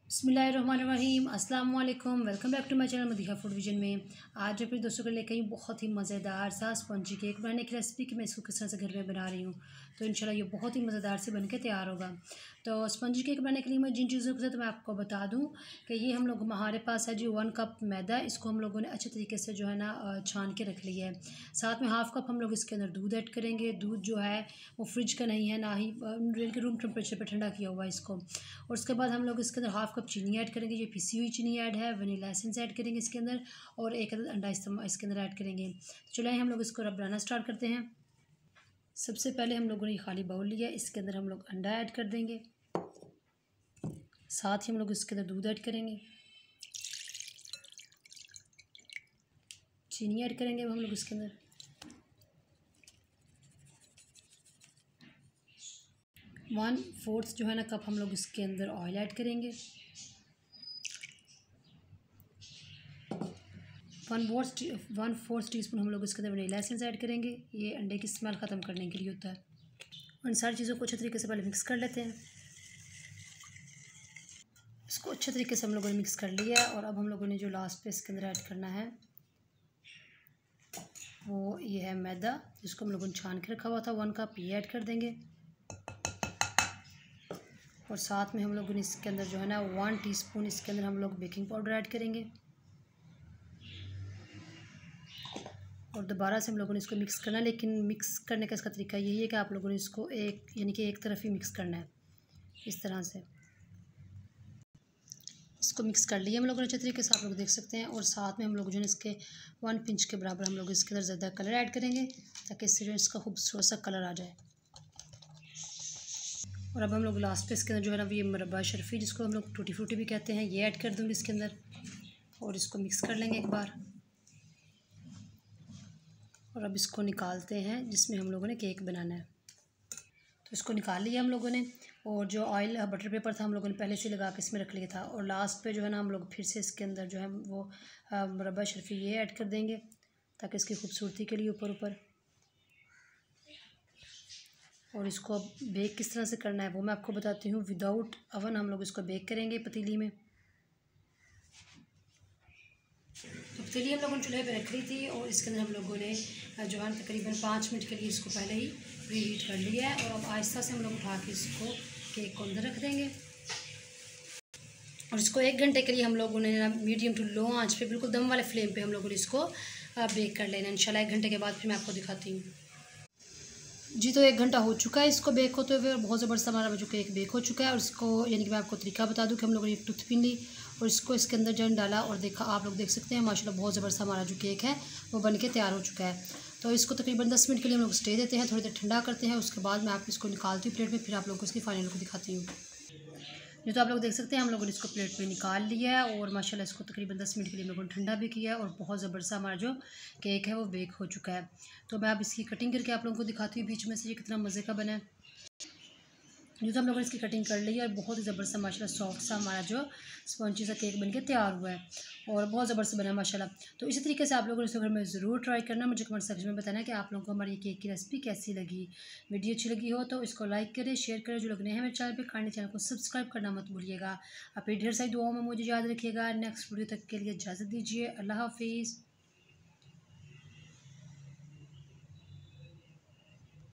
बिस्मिल्लाहिर्रहमानिर्रहीम अस्सलाम वालेकुम। Welcome back to my channel Madiha food vision में। आज अपने दोस्तों के लिए कहीं बहुत ही मज़ेदार सा स्पंजी केक बनाने की रेसिपी कि मैं इसको किस तरह से घर में बना रही हूँ। तो इंशाल्लाह ये बहुत ही मज़ेदार से बनके तैयार होगा। तो स्पंजी केक बनाने के लिए मैं जिन चीज़ों के साथ मैं आपको बता दूँ कि ये हम लोग हमारे पास है जी 1 कप मैदा। इसको हम लोगों ने अच्छे तरीके से जो है ना छान के रख लिया है। साथ में हाफ़ कप हम लोग इसके अंदर दूध ऐड करेंगे। दूध जो है वो फ्रिज का नहीं है, ना ही रूम टेम्परेचर पर ठंडा किया हुआ है इसको। और उसके बाद हम लोग इसके अंदर हाफ़ कप चीनी ऐड करेंगे। ये पिसी हुई चीनी ऐड है। वनीला एसेंस ऐड करेंगे इसके अंदर और एक अंडा इसके अंदर ऐड करेंगे। चलो हम लोग इसको बनाना स्टार्ट करते हैं। सबसे पहले हम लोगों ने खाली बाउल लिया, इसके अंदर हम लोग अंडा ऐड कर देंगे। साथ ही हम लोग इसके अंदर दूध ऐड करेंगे, चीनी ऐड करेंगे हम लोग इसके अंदर। 1/4 जो है ना कप हम लोग इसके अंदर ऑयल ऐड करेंगे। 1/4 टीस्पून हम लोग इसके अंदर वनीला एसेंस ऐड करेंगे। ये अंडे की स्मेल ख़त्म करने के लिए होता है। और इन सारी चीज़ों को अच्छे तरीके से पहले मिक्स कर लेते हैं। इसको अच्छे तरीके से हम लोगों ने मिक्स कर लिया है। और अब हम लोगों ने जो लास्ट पे इसके अंदर ऐड करना है वो ये है मैदा, जिसको हम लोगों ने छान के रखा हुआ था 1 कप, ये ऐड कर देंगे। और साथ में हम लोगों ने इसके अंदर जो है ना 1 टीस्पून इसके अंदर हम लोग बेकिंग पाउडर ऐड करेंगे। और दोबारा से हम लोगों ने इसको मिक्स करना है, लेकिन मिक्स करने का इसका तरीका यही है कि आप लोगों ने इसको एक तरफ ही मिक्स करना है, इस तरह से। इसको मिक्स कर लिया हम लोगों ने अच्छे तरीके से, आप लोग देख सकते हैं। और साथ में हम लोग जो है इसके 1 पिंच के बराबर हम लोग इसके अंदर ज़्यादा कलर ऐड करेंगे, ताकि इससे जो इसका खूबसूरत सा कलर आ जाए। और अब हम लोग लास्ट पे इसके अंदर जो है ना ये मुरब्बा शर्फ़ी, जिसको हम लोग टूटी फ्रूटी भी कहते हैं, ये ऐड कर दूँगी इसके अंदर। और इसको मिक्स कर लेंगे एक बार। और अब इसको निकालते हैं जिसमें हम लोगों ने केक बनाना है। तो इसको निकाल लिया हम लोगों ने। और जो ऑयल बटर पेपर था हम लोगों ने पहले से लगा के इसमें रख लिया था। और लास्ट पे जो है ना हम लोग फिर से इसके अंदर जो है वो मुरब्बा शर्फ़ी ये ऐड कर देंगे, ताकि इसकी खूबसूरती के लिए ऊपर। और इसको अब बेक किस तरह से करना है वो मैं आपको बताती हूँ। विदाउट अवन हम लोग इसको बेक करेंगे पतीली में। तो पतीली हम लोगों ने चूल्हे पे रख ली थी और इसके अंदर हम लोगों ने जो है तकरीबन 5 मिनट के लिए इसको पहले ही प्री हीट कर लिया है। और अब आहिस्ता से हम लोग उठा के इसको केक को अंदर रख देंगे। और इसको 1 घंटे के लिए हम लोगों ने मीडियम टू लो आंच पे, बिल्कुल दम वाले फ्लेम पे हम लोगों ने इसको बेक कर लेना। इंशाल्लाह 1 घंटे के बाद फिर मैं आपको दिखाती हूँ जी। तो 1 घंटा हो चुका है इसको बेक होते हुए। बहुत ज़बरदस्त हमारा जो केक बेक हो चुका है। और इसको यानी कि मैं आपको तरीका बता दूं कि हम लोगों ने एक टूथ पिन ली और इसको इसके अंदर जो डाला और देखा, आप लोग देख सकते हैं माशाल्लाह बहुत ज़बरदस्त हमारा जो केक है वो बन के तैयार हो चुका है। तो इसको तकरीबन 10 मिनट के लिए हम लोग स्टे देते हैं, थोड़ी देर ठंडा करते हैं। उसके बाद मैं आप इसको निकालती हूँ प्लेट में, फिर आप लोगों को इसकी फाइनल को दिखाती हूँ। ये तो आप लोग देख सकते हैं हम लोगों ने इसको प्लेट में निकाल लिया है। और माशाल्लाह इसको तकरीबन 10 मिनट के लिए हम लोगों ने ठंडा भी किया है। और बहुत ज़बरदस्त हमारा जो केक है वो बेक हो चुका है। तो मैं अब इसकी कटिंग करके आप लोगों को दिखाती हूँ बीच में से, ये कितना मज़े का बना है। जो तो हम लोगों ने इसकी कटिंग कर ली है और बहुत ही ज़बरदस्त माशाल्लाह सॉफ्ट सा हमारा जो स्पंजी सा केक बनके तैयार हुआ है। और बहुत ज़बरदस्त बना है माशाल्लाह। तो इसी तरीके से आप लोगों ने इसको घर में ज़रूर ट्राई करना। मुझे कमेंट सेक्शन में बताना कि आप लोगों को हमारी केक की रेसिपी कैसी लगी। वीडियो अच्छी लगी हो तो इसको लाइक करें, शेयर करें। जो लोग नए हैं मेरे चैनल पर, काइंडली चैनल को सब्सक्राइब करना मत भूलिएगा। अपनी ढेर सारी दुआओं में मुझे याद रखिएगा। नेक्स्ट वीडियो तक के लिए इजाज़त दीजिए। अल्लाह हाफिज़।